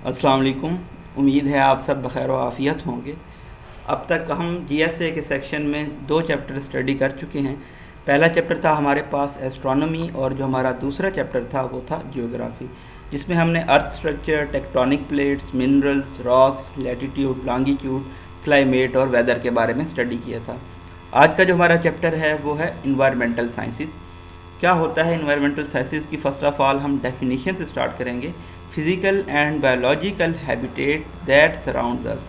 अस्सलाम वालेकुम। उम्मीद है आप सब बखैर व आफ़ियत होंगे। अब तक हम जीएसए के सेक्शन में 2 चैप्टर स्टडी कर चुके हैं। पहला चैप्टर था हमारे पास एस्ट्रोनॉमी और जो हमारा दूसरा चैप्टर था वो था जियोग्राफी, जिसमें हमने earth structure, tectonic plates, minerals, rocks, latitude, longitude, climate और वेदर के बारे में स्टडी किया था। आज का जो हमारा चैप्टर है वो है इन्वायरमेंटल साइंसेस। क्या होता है इन्वायरमेंटल साइंसेस की? फ़र्स्ट ऑफ ऑल हम डेफिनेशन से स्टार्ट करेंगे। Physical and biological habitat that surrounds us,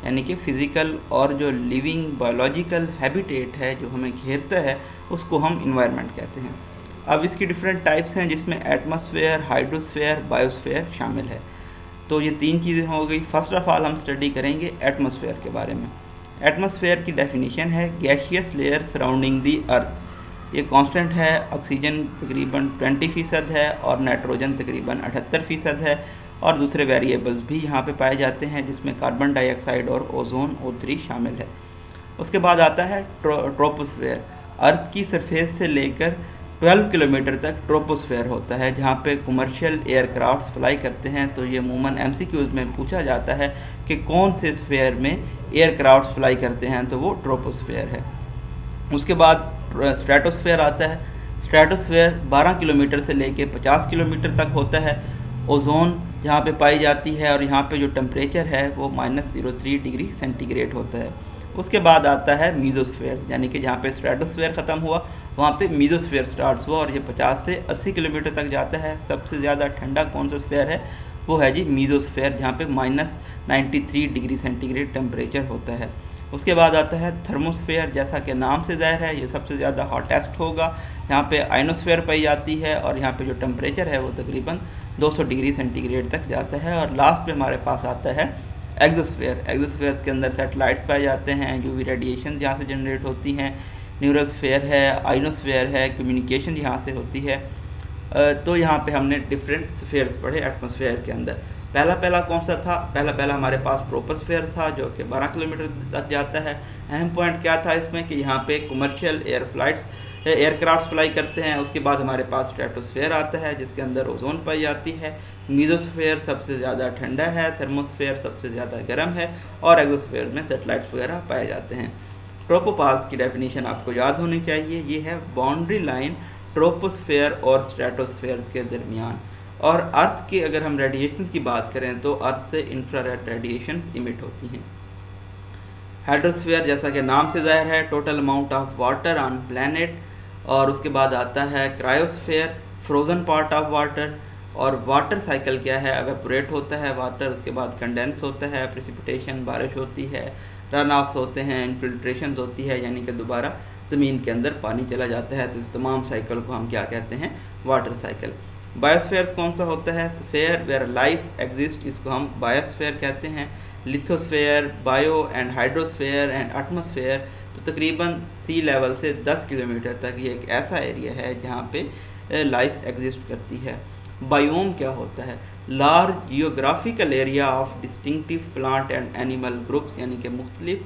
यानी कि फ़िज़िकल और जो लिविंग बायोलॉजिकल हैबिटेट है जो हमें घेरता है उसको हम इन्वायरमेंट कहते हैं। अब इसकी डिफरेंट टाइप्स हैं जिसमें एटमॉस्फेयर, हाइड्रोस्फेयर, बायोस्फेयर शामिल है। तो ये 3 चीज़ें हो गई। फर्स्ट ऑफ ऑल हम स्टडी करेंगे एटमॉस्फेयर के बारे में। एटमॉस्फेयर की डेफिनेशन है गैसियस लेयर सराउंडिंग दी अर्थ। ये कांस्टेंट है, ऑक्सीजन तकरीबन 20% है और नाइट्रोजन तकरीबन 78% है, और दूसरे वेरिएबल्स भी यहाँ पे पाए जाते हैं जिसमें कार्बन डाइऑक्साइड और ओजोन O3 शामिल है। उसके बाद आता है ट्रोपोस्फेयर। अर्थ की सरफेस से लेकर 12 किलोमीटर तक ट्रोपोस्फेयर होता है जहाँ पे कमर्शियल एयरक्राफ्ट्स फ्लाई करते हैं। तो ये अमूमन MCQs में पूछा जाता है कि कौन से स्फेयर में एयरक्राफ्ट्स फ्लाई करते हैं, तो वो ट्रोपोस्फेयर है। उसके बाद स्ट्रेटोस्फेयर आता है। स्ट्रेटोस्फेयर 12 किलोमीटर से लेके 50 किलोमीटर तक होता है। ओजोन जहाँ पे पाई जाती है और यहाँ पे जो टेम्परेचर है वो -03 डिग्री सेंटीग्रेड होता है। उसके बाद आता है मीज़ोस्फेयर, यानी कि जहाँ पे स्ट्रेटोस्फेयर ख़त्म हुआ वहाँ पे मीज़ोस्फेयर स्टार्ट्स हुआ और ये 50 से 80 किलोमीटर तक जाता है। सबसे ज़्यादा ठंडा कौन सा स्फेयर है? वो है जी मीज़ोस्फेयर, जहाँ पे -93 डिग्री सेंटीग्रेड टेम्परेचर होता है। उसके बाद आता है थर्मोस्फेयर, जैसा कि नाम से ज़ाहिर है ये सबसे ज़्यादा हॉटेस्ट होगा। यहाँ पे आइनोस्फेयर पाई जाती है और यहाँ पे जो टेम्परेचर है वो तकरीबन 200 डिग्री सेंटीग्रेड तक जाता है। और लास्ट पे हमारे पास आता है एक्सोस्फेयर। एक्सोस्फेयर के अंदर सैटेलाइट्स पाए जाते हैं, यूवी रेडिएशन जहाँ से जनरेट होती हैं। न्यूरल स्फेयर है, आइनोस्फेयर है, कम्युनिकेशन यहाँ से होती है। तो यहाँ पे हमने डिफरेंट स्फेयर्स पढ़े एटमॉस्फेयर के अंदर। पहला कौन सा था? पहला हमारे पास ट्रोपोस्फेयर था जो कि 12 किलोमीटर तक जाता है। अहम पॉइंट क्या था इसमें कि यहाँ पे कमर्शियल एयरक्राफ्ट फ्लाई करते हैं। उसके बाद हमारे पास स्ट्रेटोस्फेयर आता है जिसके अंदर ओजोन पाई जाती है। मीज़ोस्फेयर सबसे ज़्यादा ठंडा है, थर्मोस्फेयर सबसे ज़्यादा गर्म है और एक्सोस्फेयर में सैटेलाइट्स वगैरह पाए जाते हैं। ट्रोपोपास की डेफिनेशन आपको याद होनी चाहिए। ये है बाउंड्री लाइन ट्रोपोस्फेयर और स्ट्रेटोस्फेयर के दरमियान। और अर्थ की अगर हम रेडिएशंस की बात करें तो अर्थ से इंफ्रारेड रेडिएशंस इमिट होती हैं। हाइड्रोस्फेयर जैसा कि नाम से ज़ाहिर है total amount of water on planet. और उसके बाद आता है cryosphere, frozen part of water. और वाटर साइकिल क्या है? एवेपोरेट होता है वाटर, उसके बाद कंडेंस होता है, प्रेसिपिटेशन बारिश होती है, रन ऑफ्स होते हैं, इन्फिल्ट्रेशन होती है, यानी कि दोबारा ज़मीन के अंदर पानी चला जाता है। तो इस तमाम साइकिल को हम क्या कहते हैं? Water cycle. बायोस्फेयर कौन सा होता है? स्फेयर वेयर लाइफ एग्जिस्ट, इसको हम बायोस्फेयर कहते हैं। Lithosphere, bio and hydrosphere and atmosphere. तो तकरीबन सी लेवल से 10 किलोमीटर तक ये एक ऐसा एरिया है जहाँ पे लाइफ एग्जिस्ट करती है। बायोम क्या होता है? Large geographical area of distinctive plant and animal groups, यानी कि मुख्तलिफ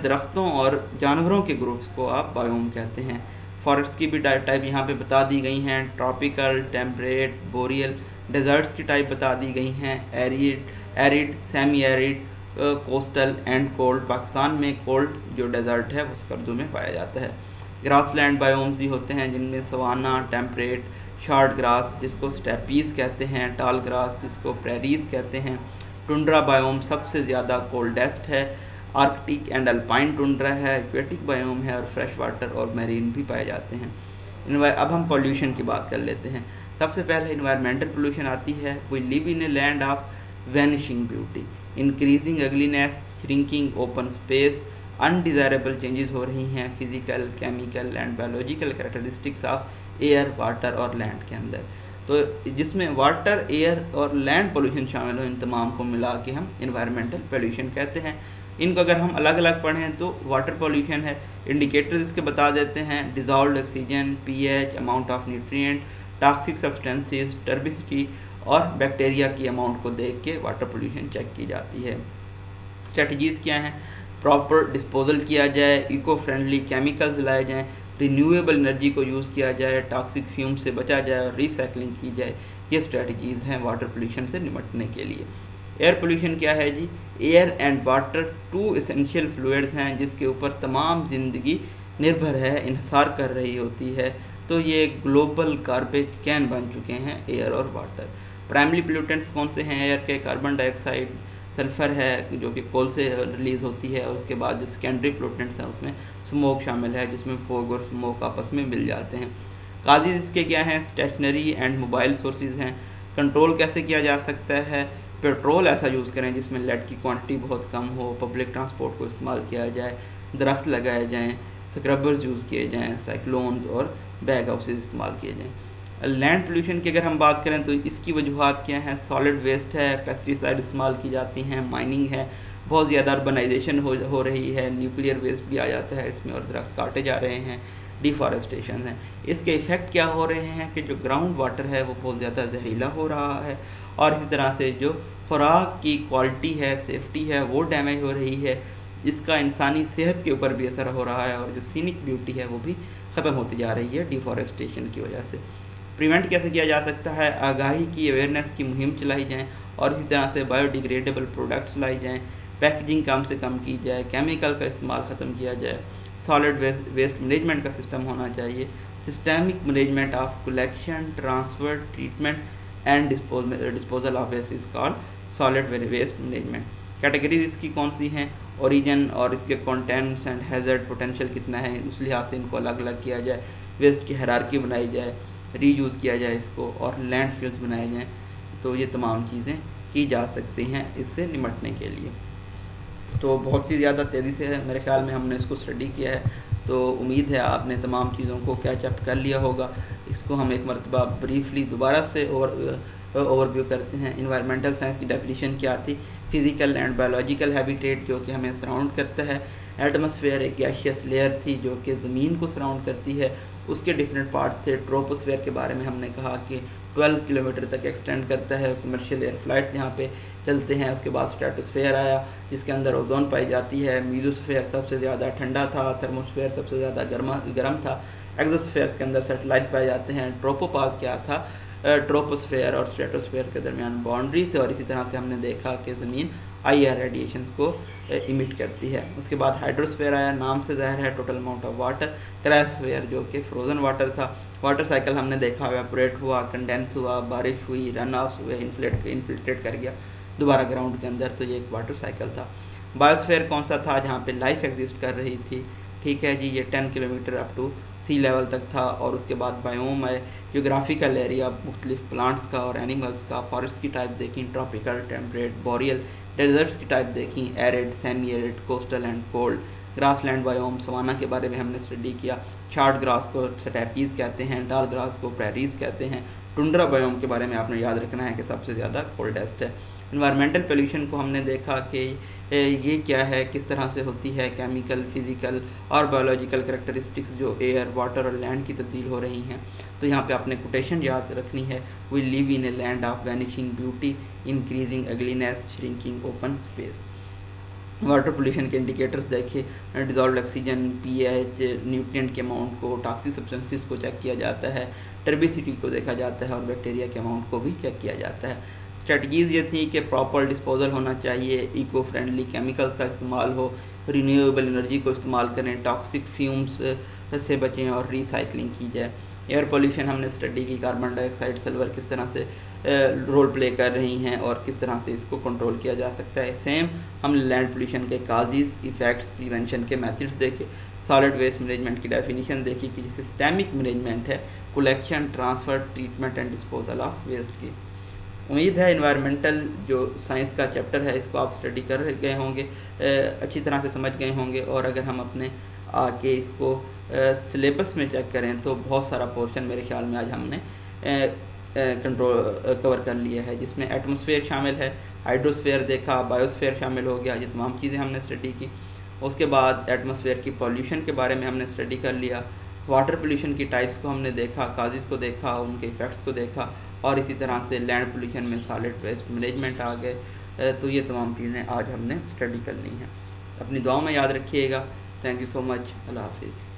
दरख्तों और जानवरों के ग्रुप्स को आप बायोम कहते हैं। फॉरेस्ट की भी टाइप यहाँ पे बता दी गई हैं। Tropical, temperate, boreal. डेजर्ट्स की टाइप बता दी गई हैं। Arid, semi arid, coastal and cold. Pakistan में कोल्ड जो डेजर्ट है वो स्कर्दू में पाया जाता है। ग्रासलैंड बायोम्स भी होते हैं जिनमें सवाना, टेम्परेट, शॉर्ट ग्रास जिसको स्टेपीज़ कहते हैं, टाल ग्रास जिसको प्रेरीज कहते हैं। टुंड्रा बायोम सबसे ज़्यादा कोल्डेस्ट है। आर्कटिक एंड अल्पाइन टुंड्रा है, एक्वेटिक बायोम है और फ्रेश वाटर और मैरीन भी पाए जाते हैं। अब हम पोल्यूशन की बात कर लेते हैं। सबसे पहले इन्वायरमेंटल पोल्यूशन आती है। We live in a land of vanishing beauty, increasing ugliness, shrinking open space, undesirable changes हो रही हैं physical, chemical and biological characteristics of air, water और लैंड के अंदर। तो जिसमें वाटर, एयर और लैंड पोल्यूशन शामिल हो, इन तमाम को मिला के हम इन्वायरमेंटल पोल्यूशन कहते हैं। इनको अगर हम अलग अलग पढ़ें तो वाटर पोल्यूशन है, इंडिकेटर्स इसके बता देते हैं। Dissolved oxygen, pH, amount of nutrient, toxic substances, turbidity और बैक्टीरिया की अमाउंट को देख के वाटर पोल्यूशन चेक की जाती है। स्ट्रेटजीज़ क्या हैं? प्रॉपर डिस्पोजल किया जाए, इको फ्रेंडली केमिकल्स लाए जाएँ, रिन्यूएबल एनर्जी को यूज़ किया जाए, टॉक्सिक फ्यूम से बचा जाए और रिसाइकलिंग की जाए। ये स्ट्रेटजीज़ हैं वाटर पोल्यूशन से निपटने के लिए। एयर पोल्यूशन क्या है जी? Air and water two essential fluids हैं जिसके ऊपर तमाम ज़िंदगी निर्भर है, इन्हिसार कर रही होती है। तो ये ग्लोबल गार्बेज कैन बन चुके हैं एयर और वाटर। प्राइमरी पोल्यूटेंट्स कौन से हैं एयर के? कार्बन डाइऑक्साइड, सल्फ़र है जो कि कोल से रिलीज़ होती है, और उसके बाद जो सेकेंडरी पोल्यूटेंट्स हैं उसमें स्मोक शामिल है, जिसमें फोग और स्मोक आपस में मिल जाते हैं। काजेज़ इसके क्या हैं? स्टेशनरी एंड मोबाइल सोर्सेज हैं। कंट्रोल कैसे किया जा सकता है? पेट्रोल ऐसा यूज़ करें जिसमें लेड की क्वांटिटी बहुत कम हो, पब्लिक ट्रांसपोर्ट को इस्तेमाल किया जाए, दरख्त लगाए जाएँ, स्क्रबर्स यूज़ किए जाएँ, साइक्लोन्स और बैग हाउसेज इस्तेमाल किए जाएँ। लैंड पोल्यूशन की अगर हम बात करें तो इसकी वजूहत क्या हैं? सॉलिड वेस्ट है, पेस्टिसाइड इस्तेमाल की जाती हैं, माइनिंग है, बहुत ज़्यादा अर्बनाइजेशन हो रही है, न्यूक्लियर वेस्ट भी आ जाता है इसमें, और दरख्त काटे जा रहे हैं, डिफॉरेस्टेशन है। इसके इफ़ेक्ट क्या हो रहे हैं कि जो ग्राउंड वाटर है वो बहुत ज़्यादा जहरीला हो रहा है, और इसी तरह से जो खुराक की क्वालिटी है, सेफ्टी है, वो डैमेज हो रही है। इसका इंसानी सेहत के ऊपर भी असर हो रहा है, और जो सीनिक ब्यूटी है वो भी ख़त्म होती जा रही है डिफॉरेस्टेशन की वजह से। प्रिवेंट कैसे किया जा सकता है? आगाही की, अवेयरनेस की मुहिम चलाई जाए, और इसी तरह से बायोडिग्रेडेबल प्रोडक्ट्स लाई जाएँ, पैकेजिंग कम से कम की जाए, केमिकल का इस्तेमाल ख़त्म किया जाए, सॉलिड वेस्ट मैनेजमेंट का सिस्टम होना चाहिए, systemic management of collection, transfer, treatment and disposal of waste is called solid waste management. Categories इसकी कौन सी हैं? ओरिजिन और इसके कंटेंट्स एंड हैज़र्ड पोटेंशियल कितना है, उस लिहाज से इनको अलग अलग किया जाए, वेस्ट की हायरार्की बनाई जाए, रीयूज़ किया जाए इसको, और लैंडफिल्स बनाए जाएँ। तो ये तमाम चीज़ें की जा सकती हैं इससे निपटने के लिए। तो बहुत ही ज़्यादा तेज़ी से है, मेरे ख्याल में हमने इसको स्टडी किया है, तो उम्मीद है आपने तमाम चीज़ों को कैचअप कर लिया होगा। इसको हम एक मरतबा ब्रीफली दोबारा से ओवरव्यू करते हैं। इन्वायरमेंटल साइंस की डेफिनेशन क्या थी? फिज़िकल एंड बायोलॉजिकल हैबिटेट जो कि हमें सराउंड करता है। एटमॉस्फेयर एक गैशियस लेयर थी जो कि ज़मीन को सराउंड करती है, उसके डिफरेंट पार्ट थे। ट्रोपोस्फेयर के बारे में हमने कहा कि 12 किलोमीटर तक एक्सटेंड करता है, कमर्शियल एयर फ्लाइट्स यहाँ पे चलते हैं। उसके बाद स्ट्रेटोस्फेयर आया जिसके अंदर ओजोन पाई जाती है। मीजोस्फेयर सबसे ज़्यादा ठंडा था, थर्मोस्फेयर सबसे ज़्यादा गर्म था। एक्सोस्फेयर के अंदर सैटेलाइट पाए जाते हैं। ट्रोपोपाज क्या था? ट्रोपोस्फेयर और स्ट्रेटोस्फेयर के दरमियान बाउंड्री थे, और इसी तरह से हमने देखा कि ज़मीन IR रेडिएशंस को इमिट करती है। उसके बाद हाइड्रोस्फेयर आया, नाम से ज़ाहिर है total amount of water. Cryosphere जो कि फ्रोज़न वाटर था। वाटर साइकिल हमने देखा, एवापोरेट हुआ, कंडेंस हुआ, बारिश हुई, रन ऑफ हुए, इन्फिल्ट्रेट कर गया दोबारा ग्राउंड के अंदर, तो ये एक वाटर साइकिल था। बायोस्फेयर कौन सा था? जहाँ पे लाइफ एग्जिस्ट कर रही थी, ठीक है जी, ये 10 kilometre up to sea level तक था। और उसके बाद बायोम है, जोग्राफिकल एरिया, मुख्तलिफ प्लांट्स का और एनिमल्स का। फॉरेस्ट की टाइप देखी, ट्रॉपिकल, टेम्परेट, बोरियल। डेजर्ट्स की टाइप देखी, arid, semi arid, coastal and cold. Grassland biome, savanna के बारे में हमने स्टडी किया। चार्ड ग्रास को स्टेपीज़ कहते हैं, डाल ग्रास को प्रेरीज कहते हैं। टुंड्रा बायोम के बारे में आपने याद रखना है कि सबसे ज़्यादा कोल्डेस्ट है। इन्वायरमेंटल पोल्यूशन को हमने देखा कि ये क्या है, किस तरह से होती है, केमिकल, फिज़िकल और बायोलॉजिकल करैक्टरिस्टिक्स जो एयर, वाटर और लैंड की तब्दील हो रही हैं। तो यहाँ पे आपने कोटेशन याद रखनी है, we live in a land of vanishing beauty, increasing ugliness, shrinking open space. Water pollution के इंडिकेटर्स देखिए, डिजॉल्व ऑक्सीजन, pH, न्यूट्रिएंट के अमाउंट को, टॉक्सिक सब्सटेंसेस को चेक किया जाता है, टर्बिसिटी को देखा जाता है, और बैक्टीरिया के अमाउंट को भी चेक किया जाता है। स्ट्रेटजीज़ ये थी कि प्रॉपर डिस्पोजल होना चाहिए, इको फ्रेंडली केमिकल्स का इस्तेमाल हो, रिन्यूएबल एनर्जी को इस्तेमाल करें, टॉक्सिक फ्यूम्स से बचें और रिसाइकलिंग की जाए। एयर पोल्यूशन हमने स्टडी की, कार्बन डाइऑक्साइड, सल्फर किस तरह से रोल प्ले कर रही हैं और किस तरह से इसको कंट्रोल किया जा सकता है। सेम हम लैंड पोल्यूशन के काजेज़, इफ़ेक्ट्स, प्रिवेंशन के मेथड्स देखे। सॉलिड वेस्ट मैनेजमेंट की डेफिनेशन देखी कि सिस्टमिक मैनेजमेंट है, collection, transfer, treatment and disposal of waste की। उम्मीद है इन्वायरमेंटल जो साइंस का चैप्टर है इसको आप स्टडी कर गए होंगे, अच्छी तरह से समझ गए होंगे। और अगर हम अपने आके इसको सिलेबस में चेक करें तो बहुत सारा पोर्शन मेरे ख्याल में आज हमने कवर कर लिया है, जिसमें एटमॉस्फेयर शामिल है, हाइड्रोस्फेयर देखा, बायोस्फेयर शामिल हो गया, ये तमाम चीज़ें हमने स्टडी की। उसके बाद एटमॉस्फेयर की पॉल्यूशन के बारे में हमने स्टडी कर लिया। वाटर पोल्यूशन की टाइप्स को हमने देखा, काजेज़ को देखा, उनके इफ़ेक्ट्स को देखा, और इसी तरह से लैंड पोल्यूशन में सॉलिड वेस्ट मैनेजमेंट आ गए। तो ये तमाम चीज़ें आज हमने स्टडी कर ली हैं। अपनी दुआओं में याद रखिएगा। Thank you so much. अल्लाह हाफिज़।